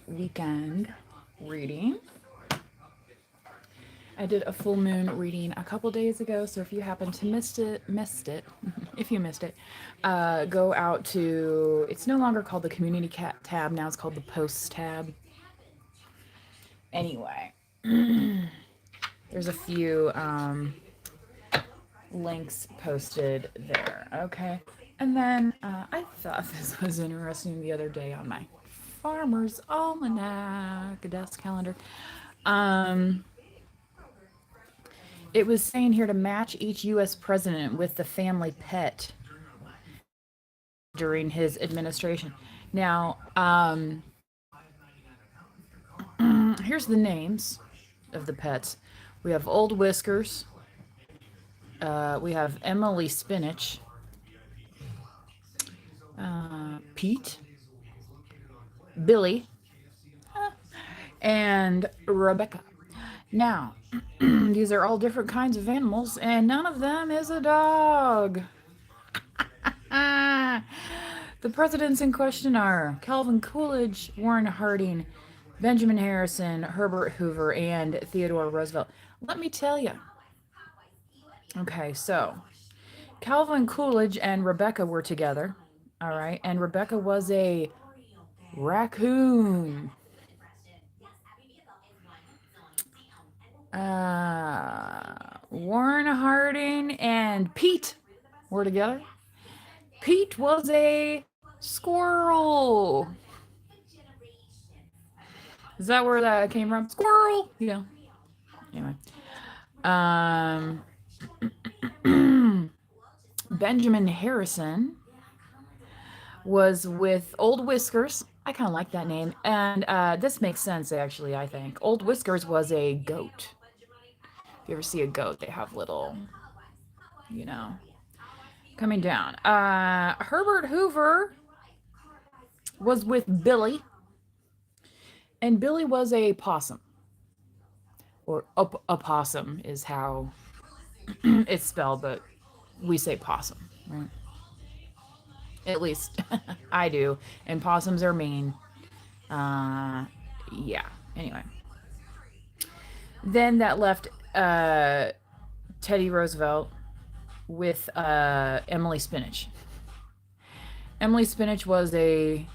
weekend reading. I did a full moon reading a couple days ago, so if you happen to missed it, if you missed it, go out to. It's no longer called the community tab. Now it's called the posts tab. Anyway, there's a few links posted there. Okay, and then I thought this was interesting the other day on my Farmer's Almanac desk calendar. Um, It was saying here to match each U.S. president with the family pet during his administration. Now, here's the names of the pets. We have Old Whiskers. We have Emily Spinach. Pete. Billy. And Rebecca. Now, these are all different kinds of animals, and none of them is a dog. The presidents in question are Calvin Coolidge, Warren Harding, Benjamin Harrison, Herbert Hoover, and Theodore Roosevelt. Let me tell you. Okay, so Calvin Coolidge and Rebecca were together. All right, and Rebecca was a raccoon. Warren Harding and Pete were together. Pete was a squirrel. Is that where that came from? Squirrel. Yeah. Anyway. Benjamin Harrison was with Old Whiskers. I kind of like that name. And this makes sense, actually, I think. Old Whiskers was a goat. If you ever see a goat, they have little, coming down. Herbert Hoover was with Billy. And Billy was a possum. Or a possum is how it's spelled, but we say possum, right? At least I do. And possums are mean. Yeah. Anyway. Then that left Teddy Roosevelt with Emily Spinach. Emily Spinach was a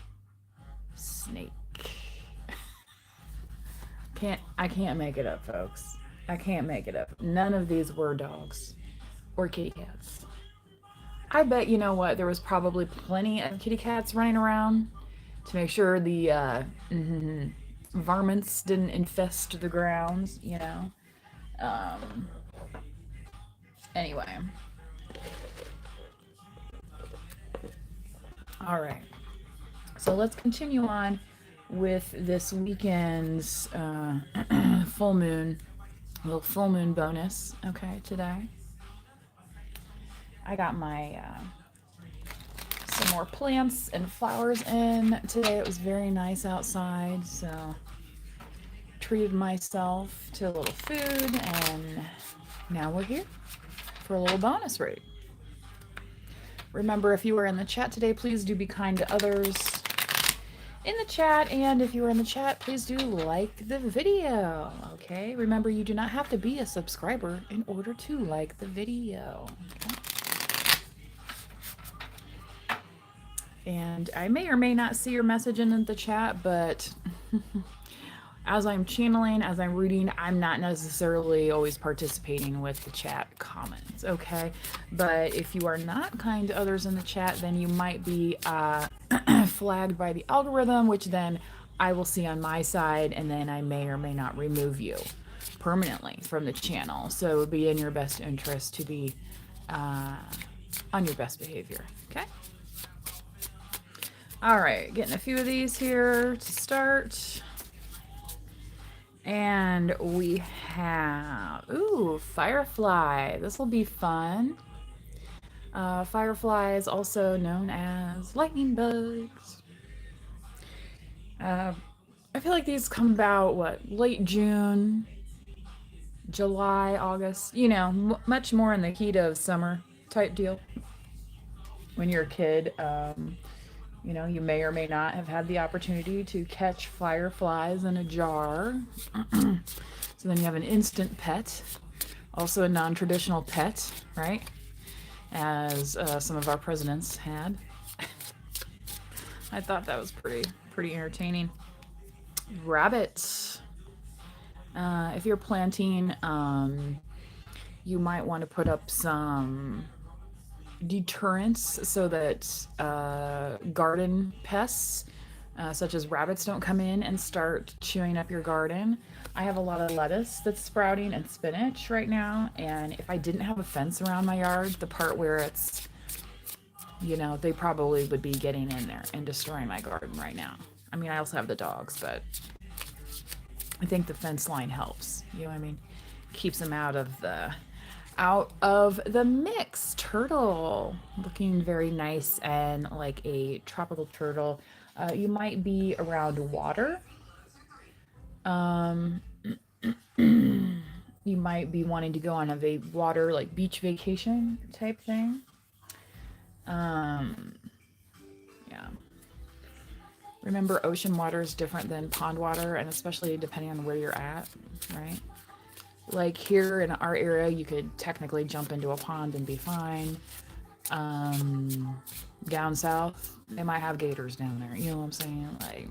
snake. I can't make it up, folks. I can't make it up. None of these were dogs or kitty cats. I bet, you know what, there was probably plenty of kitty cats running around to make sure the varmints didn't infest the grounds, Anyway. All right. So let's continue on with this weekend's full moon, little full moon bonus. Okay, today I got my some more plants and flowers in today. It was very nice outside, so treated myself to a little food, and now we're here for a little bonus read. Remember, if you were in the chat today, please do be kind to others in the chat, and if you are in the chat, please do like the video. Okay, remember, you do not have to be a subscriber in order to like the video. Okay? And I may or may not see your message in the chat, but as I'm channeling, as I'm reading, I'm not necessarily always participating with the chat comments, okay? But if you are not kind to others in the chat, then you might be flagged by the algorithm, which then I will see on my side, and then I may or may not remove you permanently from the channel. So it would be in your best interest to be on your best behavior, okay? All right, getting a few of these here to start. And we have, Firefly. This will be fun. Firefly is also known as lightning bugs. I feel like these come about, late June, July, August, much more in the heat of summer type deal. When you're a kid, You know, you may or may not have had the opportunity to catch fireflies in a jar. So then you have an instant pet, also a non-traditional pet, right? As some of our presidents had. I thought that was pretty entertaining. Rabbits. If you're planting, you might want to put up some deterrents so that garden pests such as rabbits don't come in and start chewing up your garden. I have a lot of lettuce that's sprouting and spinach right now, and if I didn't have a fence around my yard, the part where it's, you know, they probably would be getting in there and destroying my garden right now. I mean, I also have the dogs, but I think the fence line helps. You know what I mean? Keeps them out of the mix. Turtle, looking very nice and like a tropical turtle. You might be around water. You might be wanting to go on a water, like beach vacation type thing. Yeah. Remember, ocean water is different than pond water, and especially depending on where you're at, right? Like here in our area, you could technically jump into a pond and be fine. Down south, they might have gators down there. You know what I'm saying? Like,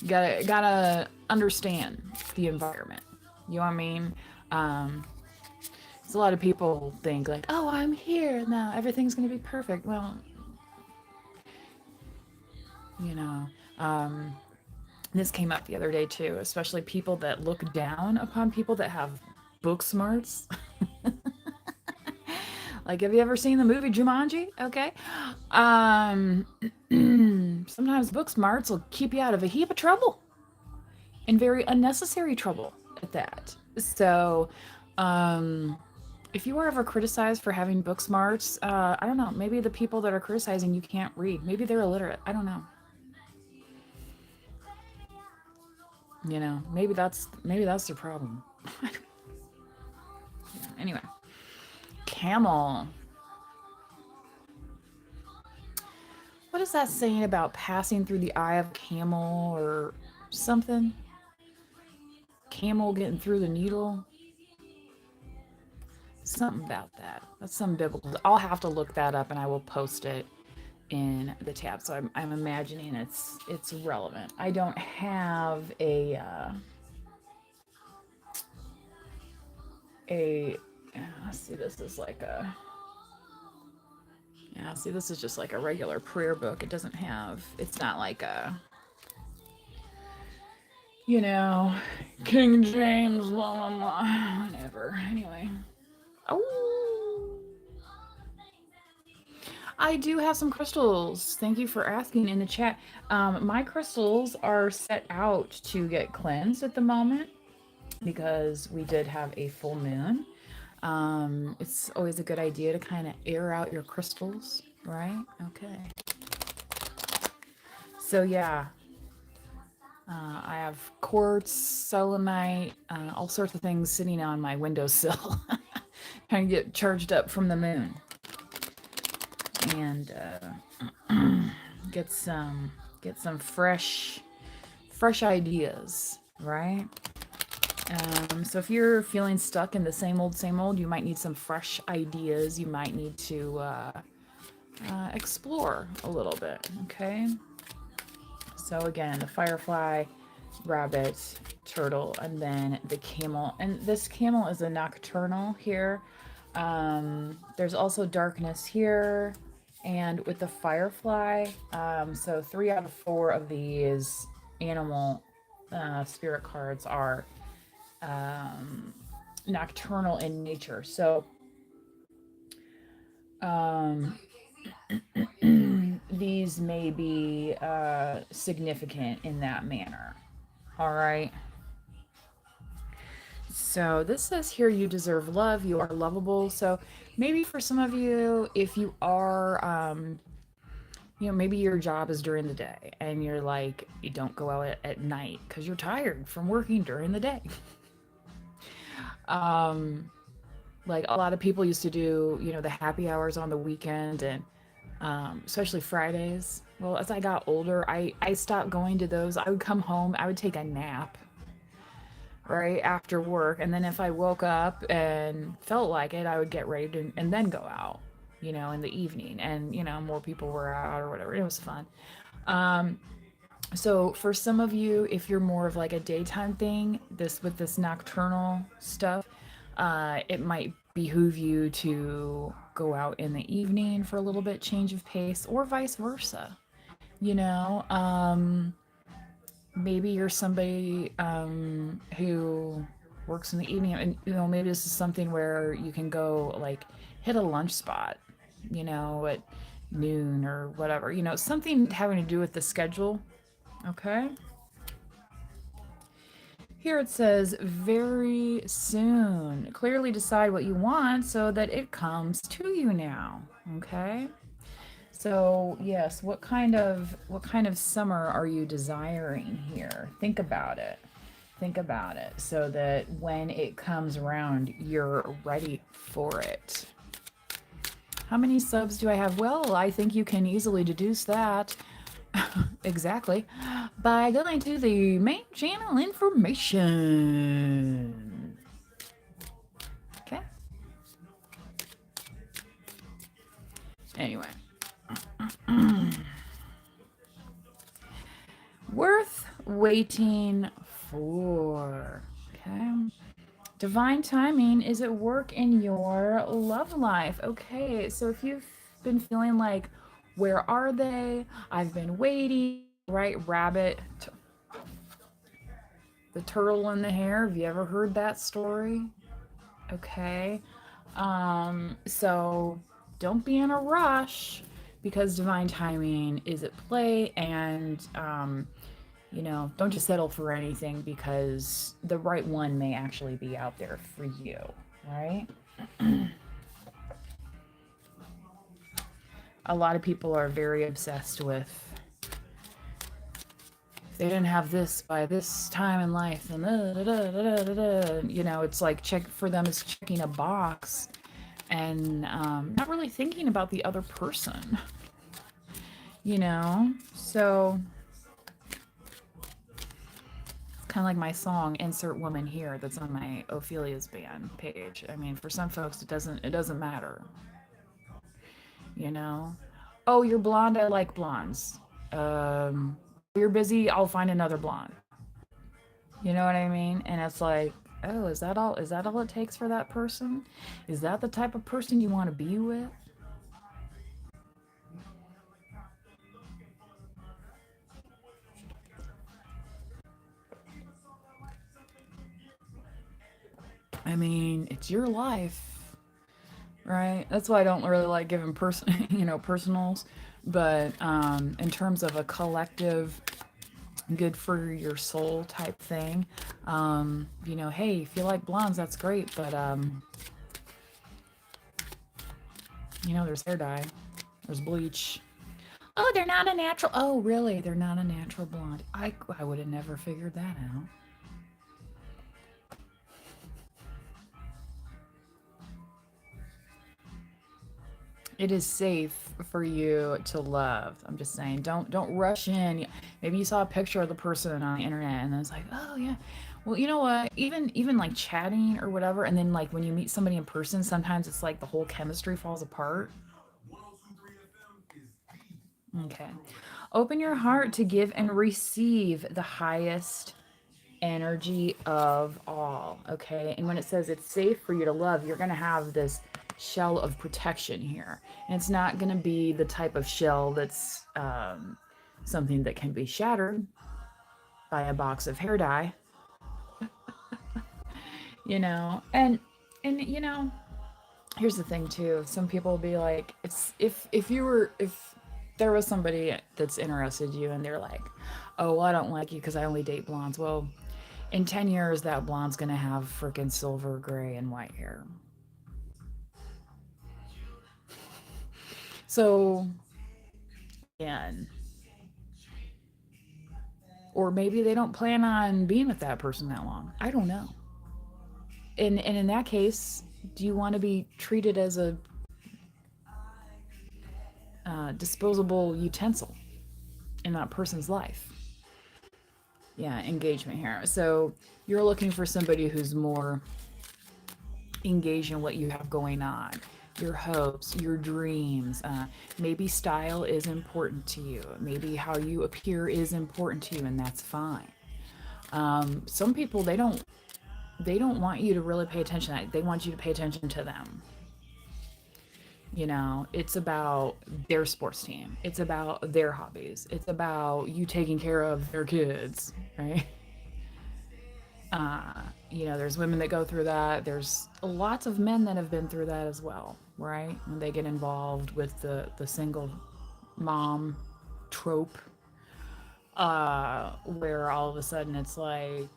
gotta understand the environment. You know what I mean? So a lot of people think like, oh, I'm here now, everything's gonna be perfect. Well, you know, this came up the other day too, especially people that look down upon people that have book smarts. Like, have you ever seen the movie Jumanji? Okay. Sometimes book smarts will keep you out of a heap of trouble, and very unnecessary trouble at that. So, if you are ever criticized for having book smarts, I don't know, maybe the people that are criticizing you can't read. Maybe they're illiterate. I don't know. You know, maybe that's their problem. Yeah, anyway, camel. What is that saying about passing through the eye of a camel or something? Camel getting through the needle? Something about that. That's some biblical. I'll have to look that up and I will post it in the tab. So I'm imagining it's relevant. I don't have a let's see, this is like a, yeah, see, this is just like a regular prayer book. It doesn't have, it's not like a, you know, King James, blah, blah, blah, whatever. Anyway. Oh, I do have some crystals. Thank you for asking in the chat. My crystals are set out to get cleansed at the moment because we did have a full moon. It's always a good idea to kind of air out your crystals, right? Okay. So yeah, I have quartz, selenite, all sorts of things sitting on my windowsill, trying to get charged up from the moon, and get some fresh ideas, right? So if you're feeling stuck in the same old, you might need some fresh ideas. You might need to explore a little bit, okay? So again, the firefly, rabbit, turtle, and then the camel. And this camel is a nocturnal here. There's also darkness here. And with the firefly, so 3 out of 4 of these animal spirit cards are nocturnal in nature. So these may be significant in that manner. All right. So this says here, you deserve love, you are lovable. So maybe for some of you, if you are, you know, maybe your job is during the day and you're like, you don't go out at night because you're tired from working during the day. Like a lot of people used to do, you know, the happy hours on the weekend, and especially Fridays. Well, as I got older, I stopped going to those. I would come home, I would take a nap right after work, and then if I woke up and felt like it, I would get ready to, and then go out, in the evening, and more people were out or whatever. It was fun. Um, so for some of you, if you're more of like a daytime thing, this nocturnal stuff, it might behoove you to go out in the evening for a little bit, change of pace, or vice versa. You know, maybe you're somebody who works in the evening, and maybe this is something where you can go like hit a lunch spot, at noon or whatever. Something having to do with the schedule. Okay. Here it says, very soon. Clearly decide what you want so that it comes to you now. Okay. So yes, what kind of summer are you desiring here? Think about it. Think about it so that when it comes around, you're ready for it. How many subs do I have? Well, I think you can easily deduce that. Exactly. By going to the main channel information. Okay. Anyway. Worth waiting for. Okay. Divine timing is at work in your love life. Okay. So if you've been feeling like, where are they? I've been waiting. Right, rabbit, the turtle in the hare. Have you ever heard that story? Okay. So don't be in a rush because divine timing is at play, and don't just settle for anything because the right one may actually be out there for you, right? A lot of people are very obsessed with, if they didn't have this by this time in life, then it's like check for them is checking a box and not really thinking about the other person. So it's kind of like my song "Insert Woman Here" that's on my Ophelia's band page. I mean, for some folks, it doesn't matter. Oh, you're blonde. I like blondes. You're busy. I'll find another blonde. You know what I mean? And it's like, oh, is that all? Is that all it takes for that person? Is that the type of person you want to be with? I mean, it's your life, right? That's why I don't really like giving personals. But in terms of a collective, good for your soul type thing, hey, if you like blondes, that's great. But there's hair dye, there's bleach. Oh, they're not a natural. Oh, really? They're not a natural blonde. I would have never figured that out. It is safe for you to love. I'm just saying, don't rush in. Maybe you saw a picture of the person on the internet and then it's like, oh yeah. Well, you know what? Even like chatting or whatever, and then like when you meet somebody in person, sometimes it's like the whole chemistry falls apart. Okay. Open your heart to give and receive the highest energy of all. Okay. And when it says it's safe for you to love, you're going to have this shell of protection here. And it's not going to be the type of shell that's something that can be shattered by a box of hair dye. And here's the thing too. Some people will be like, if there was somebody that's interested in you and they're like, oh, well, I don't like you because I only date blondes. Well, in 10 years, that blonde's going to have freaking silver, gray, and white hair. So, again, or maybe they don't plan on being with that person that long. I don't know. And in that case, do you want to be treated as a disposable utensil in that person's life. Yeah, engagement here. So you're looking for somebody who's more engaged in what you have going on, your hopes, your dreams. Maybe style is important to you. Maybe how you appear is important to you, and that's fine. Some people they don't want you to really pay attention. They want you to pay attention to them. It's about their sports team. It's about their hobbies. It's about you taking care of their kids, right? There's women that go through that. There's lots of men that have been through that as well, right? When they get involved with the single mom trope, where all of a sudden it's like,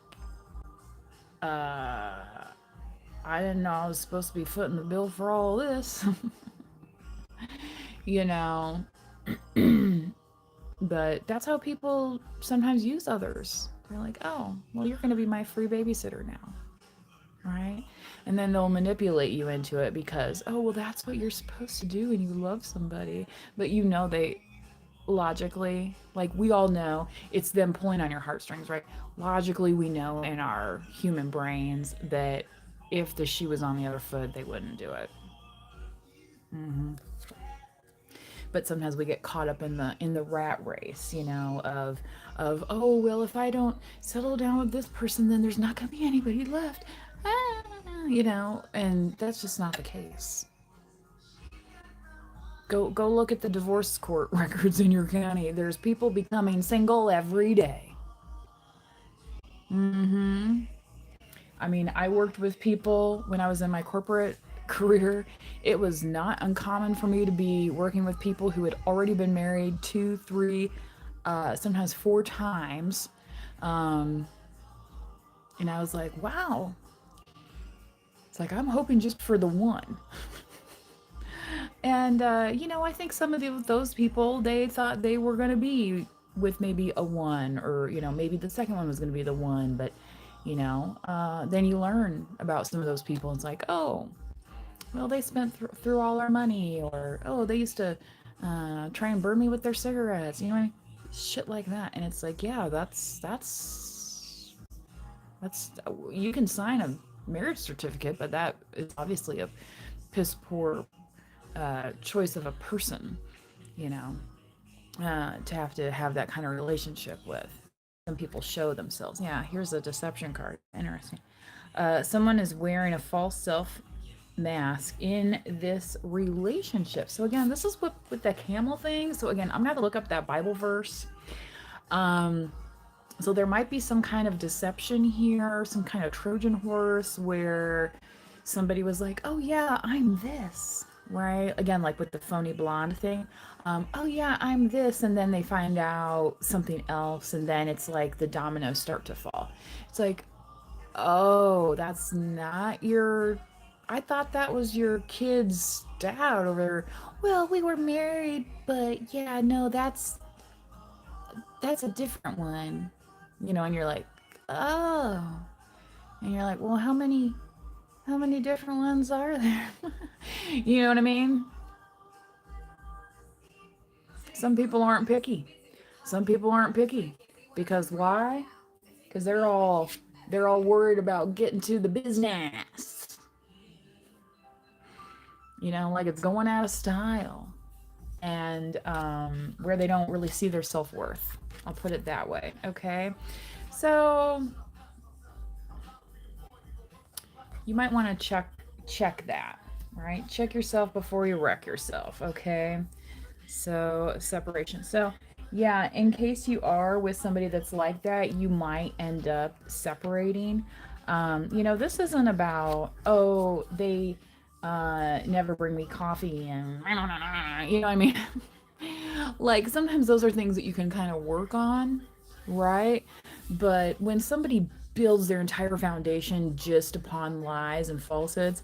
uh, I didn't know I was supposed to be footing the bill for all this, you know. But that's how people sometimes use others. They're like, oh, well, you're going to be my free babysitter now, right? And then they'll manipulate you into it because, oh, well, that's what you're supposed to do when you love somebody. But they logically, like we all know, it's them pulling on your heartstrings, right? Logically, we know in our human brains that if the shoe was on the other foot, they wouldn't do it. But sometimes we get caught up in the rat race, of oh well, if I don't settle down with this person, then there's not gonna be anybody left, and that's just not the case. Go look at the divorce court records in your county. There's people becoming single every day. I mean, I worked with people when I was in my corporate career. It was not uncommon for me to be working with people who had already been married two, three, sometimes four times. And I was like, wow. It's like, I'm hoping just for the one. And, I think some of those people, they thought they were going to be with maybe a one, or, maybe the second one was going to be the one. But, then you learn about some of those people. It's like, oh, well, they spent through all our money, or, oh, they used to try and burn me with their cigarettes. You know what I mean? Shit like that. And it's like, yeah, that's, you can sign a marriage certificate, but that is obviously a piss poor choice of a person, to have that kind of relationship with. Some people show themselves. Yeah, here's a deception card. Interesting. Someone is wearing a false self mask in this relationship. So again, this is what with the camel thing. So again, I'm gonna have to look up that Bible verse. So there might be some kind of deception here, some kind of Trojan horse where somebody was like, oh yeah, I'm this, right? Again, like with the phony blonde thing. Oh yeah, I'm this. And then they find out something else. And then it's like the dominoes start to fall. It's like, oh, that's not your, I thought that was your kid's dad over. Well, we were married, but yeah, no, that's a different one. And you're like, oh. And you're like, well, how many different ones are there? You know what I mean? Some people aren't picky. Some people aren't picky. Because why? Because they're all worried about getting to the business. Like it's going out of style. And where they don't really see their self-worth. I'll put it that way. Okay. So you might want to check that, right? Check yourself before you wreck yourself. Okay. So separation. So yeah, in case you are with somebody that's like that, you might end up separating. This isn't about, oh, they never bring me coffee and you know what I mean? Like sometimes those are things that you can kind of work on, right? But when somebody builds their entire foundation just upon lies and falsehoods,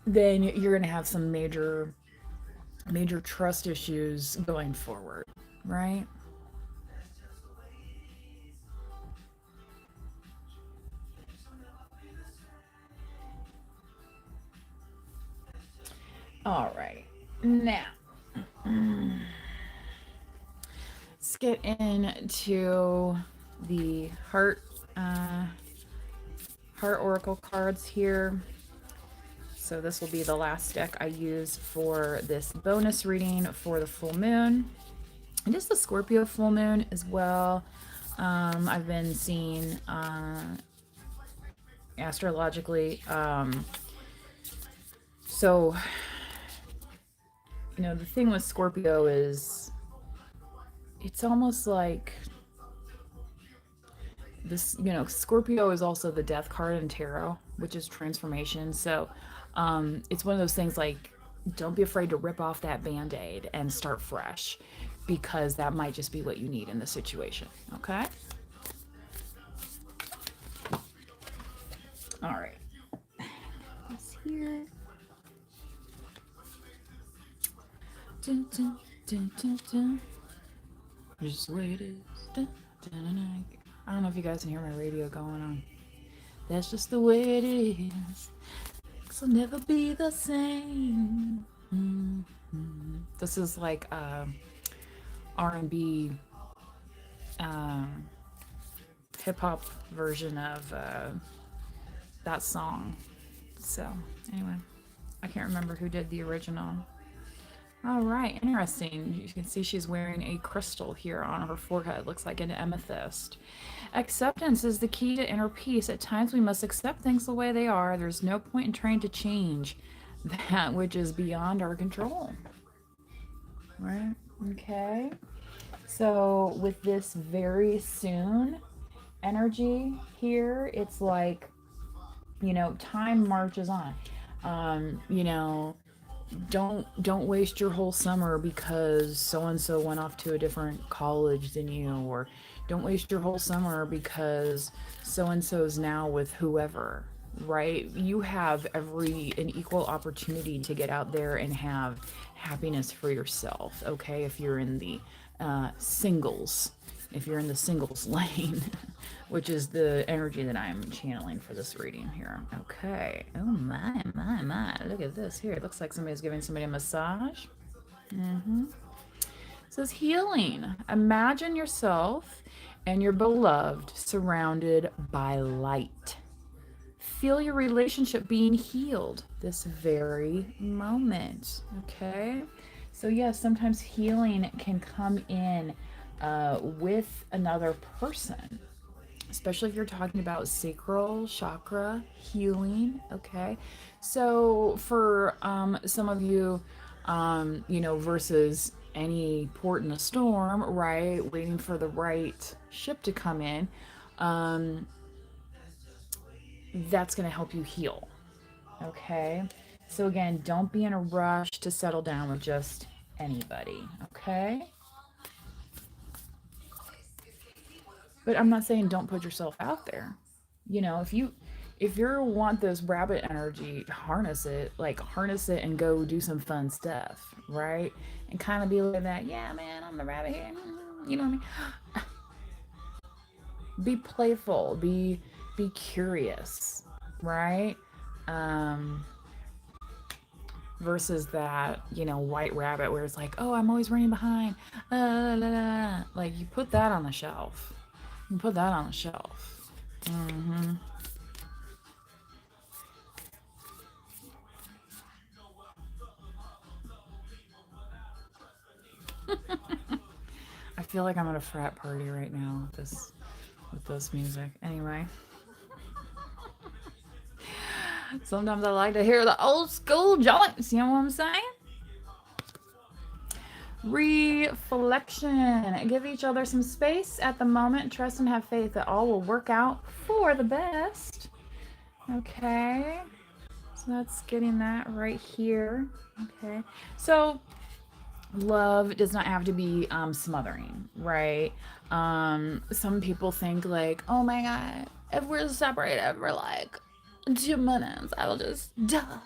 then you're going to have some major trust issues going forward, right? All right. Now, get into the heart oracle cards here. So this will be the last deck I use for this bonus reading for the full moon. It is the Scorpio full moon as well. I've been seeing astrologically. So, the thing with Scorpio is it's almost like this, Scorpio is also the death card in tarot, which is transformation. So it's one of those things like, don't be afraid to rip off that band-aid and start fresh, because that might just be what you need in the situation. Okay. All right. This here. Dun, dun, dun, dun, dun. Just the way it is. Dun, dun, dun, dun. I don't know if you guys can hear my radio going on. That's just the way it is. It'll never be the same. Mm-hmm. This is like R&B hip-hop version of that song. So anyway, I can't remember who did the original. All right, interesting. You can see she's wearing a crystal here on her forehead. Looks like an amethyst. Acceptance is the key to inner peace. At times we must accept things the way they are. There's no point in trying to change that which is beyond our control. Right? Okay. So with this very soon energy here, it's like, time marches on. Don't waste your whole summer because so-and-so went off to a different college than you, or don't waste your whole summer because so-and-so's now with whoever, right? You have an equal opportunity to get out there and have happiness for yourself, okay? If you're in the singles lane, which is the energy that I'm channeling for this reading here. Okay. Oh my. Look at this here. It looks like somebody's giving somebody a massage. It says healing. Imagine yourself and your beloved surrounded by light. Feel your relationship being healed this very moment. Okay. So yes, sometimes healing can come in with another person, especially if you're talking about sacral chakra healing. Okay, so for some of you, versus any port in a storm, right, waiting for the right ship to come in, that's going to help you heal. Okay, so again, don't be in a rush to settle down with just anybody. Okay. But I'm not saying don't put yourself out there. If you want this rabbit energy, harness it and go do some fun stuff, right? And kind of be like that, yeah, man, I'm the rabbit here. You know what I mean? Be playful, be curious, right? Versus that, white rabbit where it's like, oh, I'm always running behind. Like, you put that on the shelf. Put that on the shelf. I feel like I'm at a frat party right now with this music. Anyway. Sometimes I like to hear the old school joints. You know what I'm saying? Reflection. Give each other some space at the moment. Trust and have faith that all will work out for the best. Okay. So that's getting that right here. Okay. So love does not have to be smothering, right? Some people think like, oh my God, if we're separated for like 2 minutes, I will just die.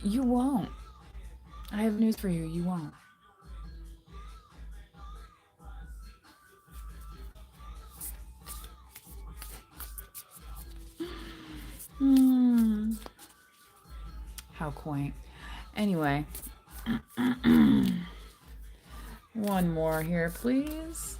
You won't. I have news for you. You won't. How quaint. Anyway. One more here, please.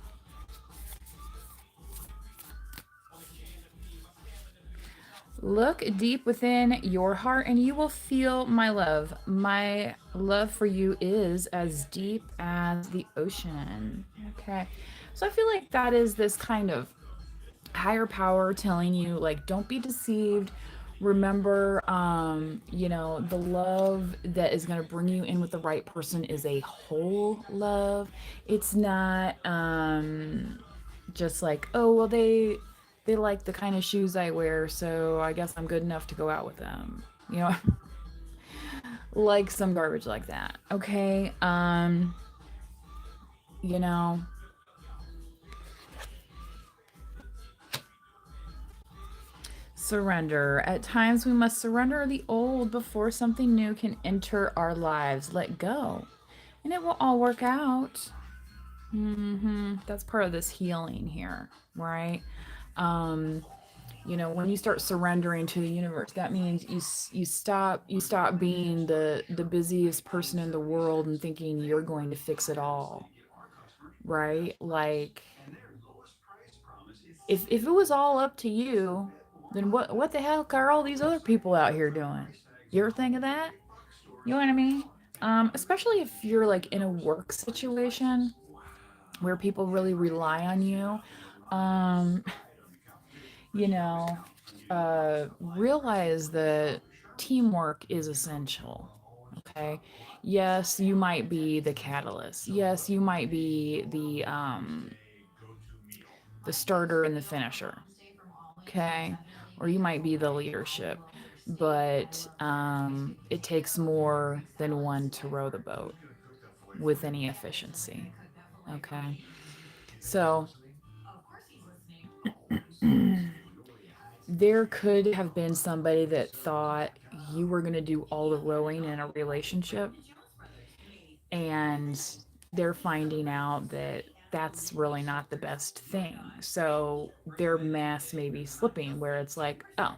Look deep within your heart and you will feel my love. My love for you is as deep as the ocean. Okay. So I feel like that is this kind of higher power telling you, like, don't be deceived. Remember, the love that is going to bring you in with the right person is a whole love. It's not just like, oh, well, they like the kind of shoes I wear, so I guess I'm good enough to go out with them. You know, like some garbage like that. Okay. You know, surrender. At times we must surrender the old before something new can enter our lives. Let go. And it will all work out. That's part of this healing here, right? Um, when you start surrendering to the universe, that means you stop being the busiest person in the world and thinking you're going to fix it all, right? Like, if it was all up to you, then what the heck are all these other people out here doing? You ever think of that? You know what I mean? Especially if you're like in a work situation where people really rely on you. Um, you know, Realize that teamwork is essential. Okay. Yes, you might be the catalyst. Yes, you might be the starter and the finisher. Okay. Or you might be the leadership. But it takes more than one to row the boat with any efficiency. Okay. So there could have been somebody that thought you were going to do all the rowing in a relationship, and they're finding out that that's really not the best thing. So their mask may be slipping, where it's like, oh,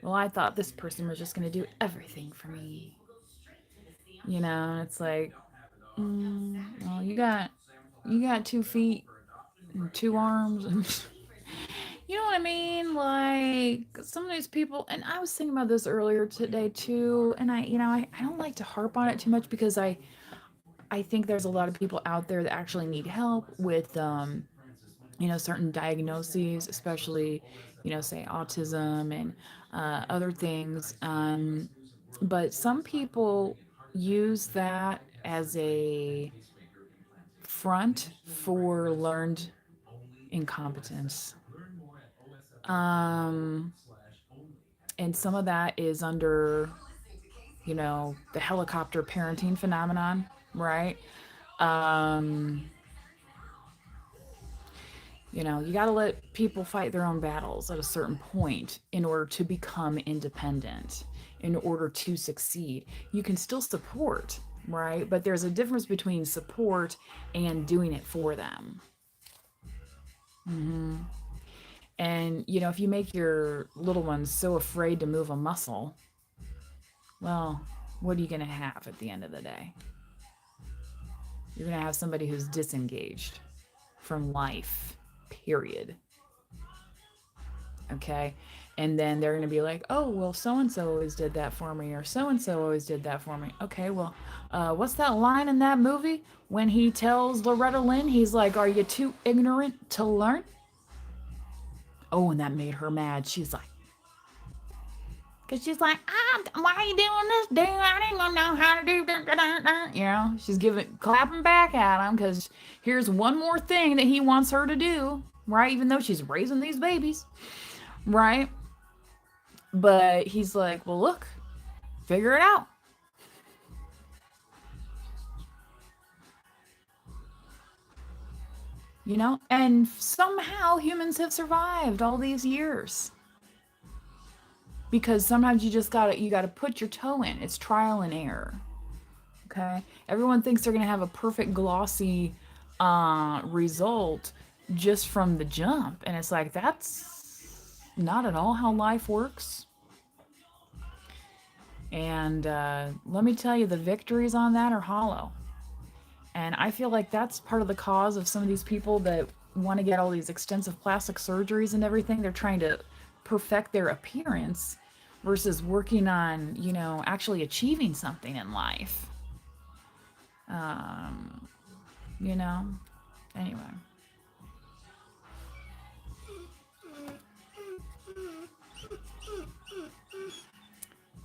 well, I thought this person was just going to do everything for me. And it's like, well, you got 2 feet and 2 arms and you know what I mean? Like some of these people, and I was thinking about this earlier today too. And I don't like to harp on it too much because I think there's a lot of people out there that actually need help with, certain diagnoses, especially, say autism and other things. But some people use that as a front for learned incompetence. Um, and some of that is under, the helicopter parenting phenomenon, right? Um, you got to let people fight their own battles at a certain point in order to become independent, in order to succeed. You can still support, right? But there's a difference between support and doing it for them. And, if you make your little ones so afraid to move a muscle, well, what are you going to have at the end of the day? You're going to have somebody who's disengaged from life, period. Okay. And then they're going to be like, oh, well, so and so always did that for me, or so and so always did that for me. Okay, well, what's that line in that movie when he tells Loretta Lynn, he's like, are you too ignorant to learn? Oh, and that made her mad. She's like, because she's like, why are you doing this, dude? I didn't gonna know how to do that. She's clapping back at him because here's one more thing that he wants her to do, right? Even though she's raising these babies, right? But he's like, well, look, figure it out. And somehow humans have survived all these years. Because sometimes you gotta put your toe in. It's trial and error. Okay? Everyone thinks they're gonna have a perfect glossy result just from the jump. And it's like, that's not at all how life works. And let me tell you, the victories on that are hollow. And I feel like that's part of the cause of some of these people that want to get all these extensive plastic surgeries and everything. They're trying to perfect their appearance versus working on, actually achieving something in life. Um, you know? Anyway.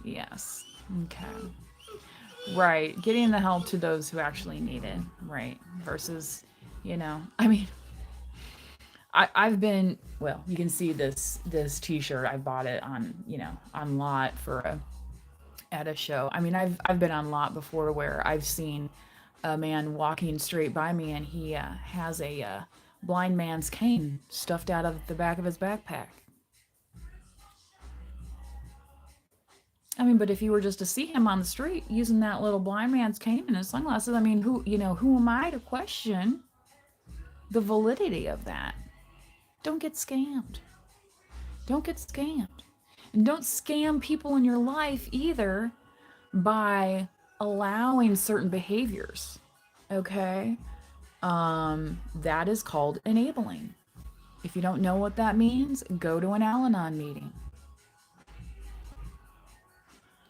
Yes. Okay. Right. Getting the help to those who actually need it. Right. Versus, I mean, I've been, well, you can see this t-shirt. I bought it on, on lot at a show. I mean, I've been on lot before where I've seen a man walking straight by me and he has a blind man's cane stuffed out of the back of his backpack. I mean, but if you were just to see him on the street using that little blind man's cane and his sunglasses, I mean, who am I to question the validity of that? Don't get scammed. Don't get scammed. And don't scam people in your life either by allowing certain behaviors. Okay? That is called enabling. If you don't know what that means, go to an Al-Anon meeting.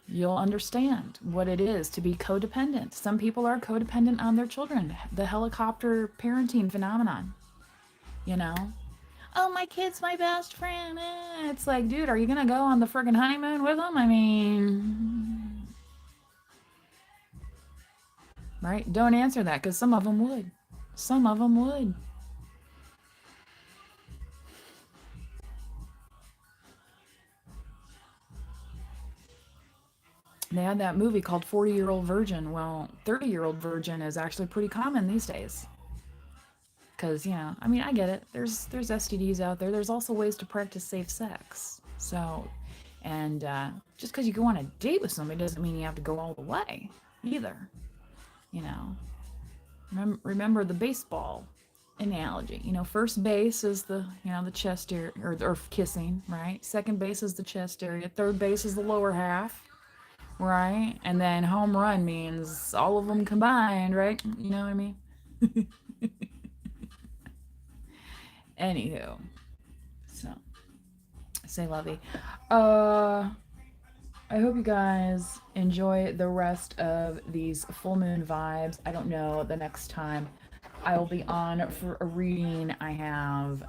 You'll understand what it is to be codependent. Some people are codependent on their children. The helicopter parenting phenomenon. Oh, my kid's my best friend. It's like, dude, are you going to go on the friggin' honeymoon with them? I mean, right? Don't answer that because some of them would. Some of them would. They had that movie called 40-Year-Old Virgin. Well, 30-Year-Old Virgin is actually pretty common these days. Because, I mean, I get it. There's STDs out there. There's also ways to practice safe sex. So, and just because you go on a date with somebody doesn't mean you have to go all the way either. Remember the baseball analogy. First base is the chest area, or kissing, right? Second base is the chest area. Third base is the lower half. Right? And then home run means all of them combined, right? You know what I mean? Anywho. So, say lovey. I hope you guys enjoy the rest of these full moon vibes. I don't know, the next time I will be on for a reading, I have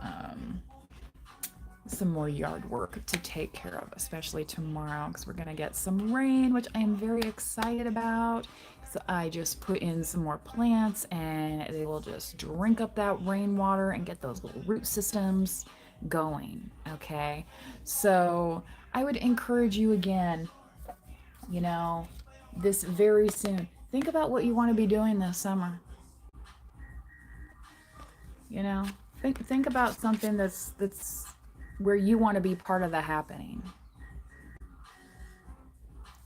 some more yard work to take care of, especially tomorrow because we're gonna get some rain, which I am very excited about. So I just put in some more plants and they will just drink up that rainwater and get those little root systems going. Okay, so I would encourage you again, this very soon, think about what you want to be doing this summer. Think about something that's where you want to be part of the happening.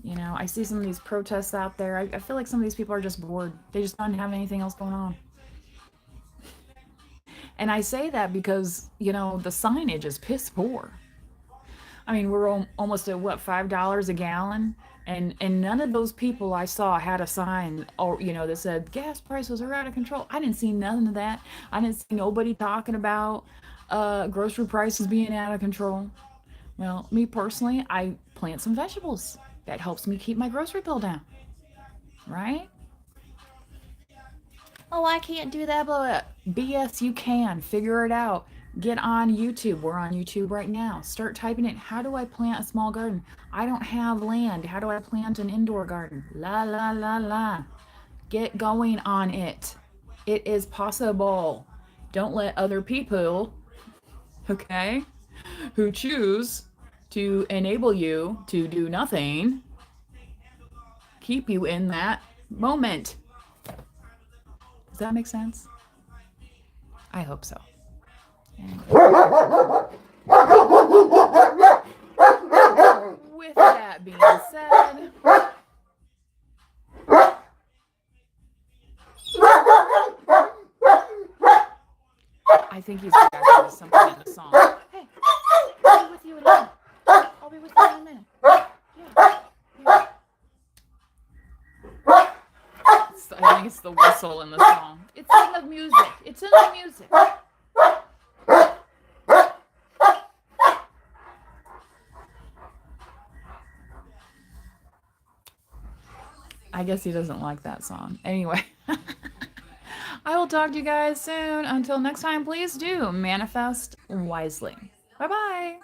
I see some of these protests out there. I feel like some of these people are just bored. They just don't have anything else going on. And I say that because, the signage is piss poor. I mean, we're almost at what, $5 a gallon? And none of those people I saw had a sign or, that said gas prices are out of control. I didn't see none of that. I didn't see nobody talking about grocery prices being out of control. Well, me personally, I plant some vegetables. That helps me keep my grocery bill down. Right? Oh, I can't do that, blah, blah. BS, you can. Figure it out. Get on YouTube. We're on YouTube right now. Start typing in, how do I plant a small garden? I don't have land. How do I plant an indoor garden? La, la, la, la. Get going on it. It is possible. Don't let other people, okay, who choose to enable you to do nothing, keep you in that moment. Does that make sense? I hope so. With that being said, I think he's reacting to something in the song. Hey, I'll be with you in a minute. I'll be with you in a minute. Yeah. I makes the whistle in the song. It's in the music. It's in the music. I guess he doesn't like that song. Anyway, I will talk to you guys soon. Until next time, please do manifest wisely. Bye bye.